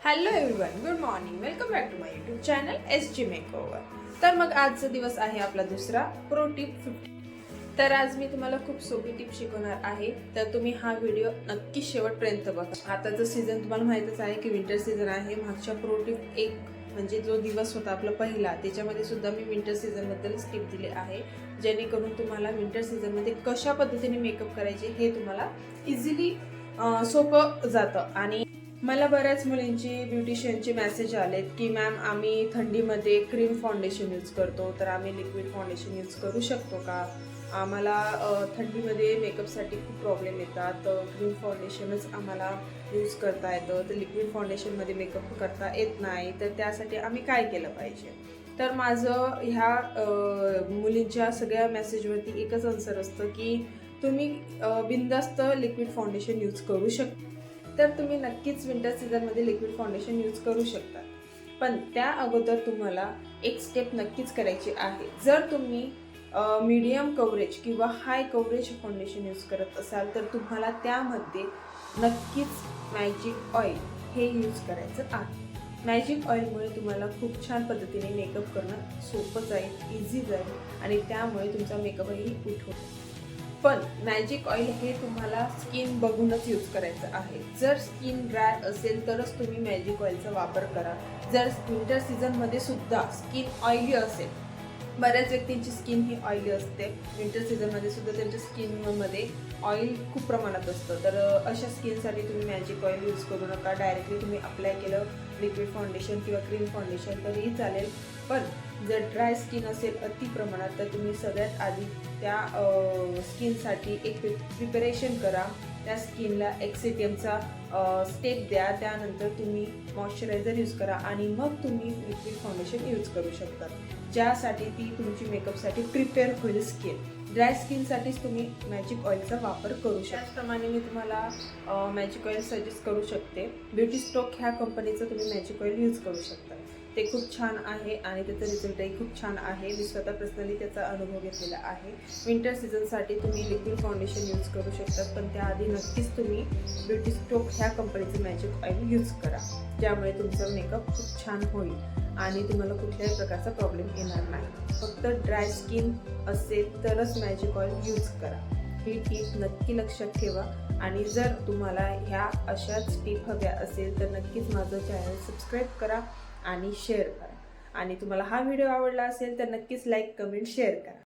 Hello everyone, good morning. Welcome back to my YouTube channel SG makeover. तर मग आजचा दिवस आहे आपला दुसरा प्रो टिप 50. तर आज मी तुम्हाला खूप सोपी टिप शिकवणार आहे. तर तुम्ही हा व्हिडिओ नक्की शेवटपर्यंत बघा. आताचं सीझन तुम्हाला माहीतच आहे की विंटर सीझन आहे. मागच्या प्रो टिप 1 म्हणजे जो दिवस होता आपला पहिला, त्याच्यामध्ये सुद्धा मी विंटर सीझनबद्दल टिप दिली आहे, जेणेकरून तुम्हाला विंटर सीझनमध्ये कशा पद्धतीने मेकअप करायचे हे तुम्हाला इझिली सोपं जातं. आणि मला बऱ्याच मुलींची ब्युटिशियनचे मेसेज आलेत की मॅम आम्ही थंडीमध्ये क्रीम फाउंडेशन यूज करतो, तर आम्ही लिक्विड फाउंडेशन यूज करू शकतो का? आम्हाला थंडीमध्ये मेकअपसाठी खूप प्रॉब्लेम येतात, तर क्रीम फाउंडेशनच आम्हाला यूज करता येतं, तर लिक्विड फाउंडेशनमध्ये मेकअप करता येत नाही, तर त्यासाठी आम्ही काय केलं पाहिजे? तर माझं ह्या मुलींच्या सगळ्या मेसेजवरती एकच आन्सर असतं की तुम्ही बिनधास्त लिक्विड फाउंडेशन यूज करू शकता. तर तुम्ही नक्कीच विंटर सीझनमध्ये लिक्विड फाउंडेशन यूज करू शकता, पण त्या अगोदर तुम्हाला एक स्टेप नक्कीच करायची आहे. जर तुम्ही मीडियम कव्हरेज किंवा हाय कव्हरेज फाउंडेशन यूज करत असाल, तर तुम्हाला त्यामध्ये नक्कीच मॅजिक ऑइल हे यूज करायचं आहे. मॅजिक ऑइलमुळे तुम्हाला खूप छान पद्धतीने मेकअप करणं सोपं जाईल, इझी जाईल आणि त्यामुळे तुमचा मेकअपही उठवतो. पण मॅजिक ऑइल हे तुम्हाला स्किन बघूनच यूज करायचं आहे. जर स्किन ड्राय असेल तरच तुम्ही मॅजिक ऑइलचा वापर करा. जर विंटर सीझनमध्ये सुद्धा स्किन ऑइली असेल, बऱ्याच व्यक्तींची स्किन ही ऑइली असते, विंटर सीझनमध्ये सुद्धा त्यांच्या स्किनमध्ये ऑइल खूप प्रमाणात असतं, तर अशा स्किनसाठी तुम्ही मॅजिक ऑइल यूज करू नका. डायरेक्टली तुम्ही अप्लाय केलं लिक्विड फाउंडेशन किंवा क्रीम फाउंडेशन तरीही चालेल. पण जर ड्राय स्किन असेल अति प्रमाणात, तर तुम्ही सगळ्यात आधी त्या स्किनसाठी एक प्रिपरेशन करा. त्या स्किनला एक्सिटियमचा स्टेप द्या, त्यानंतर तुम्ही मॉइश्चरायझर यूज करा आणि मग तुम्ही लिक्विड फाउंडेशन यूज करू शकता, ज्यासाठी ती तुमची मेकअपसाठी प्रिपेअर होईल स्किन. ड्राय स्किनसाठीच तुम्ही मॅजिक ऑइलचा वापर करू शकता. त्याचप्रमाणे मी तुम्हाला मॅजिक ऑइल सजेस्ट करू शकते. ब्युटी स्टॉक ह्या कंपनीचं तुम्ही मॅजिक ऑइल यूज करू शकता. ते खूप छान आहे आणि त्याचा रिझल्टही खूप छान आहे. मी स्वतः पर्सनली त्याचा अनुभव घेतलेला आहे. विंटर सीझनसाठी तुम्ही लिक्विड फाउंडेशन यूज करू शकतात, पण त्याआधी नक्कीच तुम्ही ब्युटी स्टॉक ह्या कंपनीचं मॅजिक ऑइल यूज करा, ज्यामुळे तुमचा मेकअप खूप छान होईल आणि तुम्हाला कुठल्याही प्रकारचा प्रॉब्लेम येणार नाही. फक्त ड्राय स्किन असेल तरच मॅजिक ऑइल यूज करा. ही टीप नक्की लक्षात ठेवा. आणि जर तुम्हाला ह्या अशाच टीप हव्या असेल तर नक्कीच माझं चॅनल सबस्क्राईब करा आणि शेअर करा. आणि तुम्हाला हा व्हिडिओ आवडला असेल तर नक्कीच लाईक, कमेंट, शेअर करा.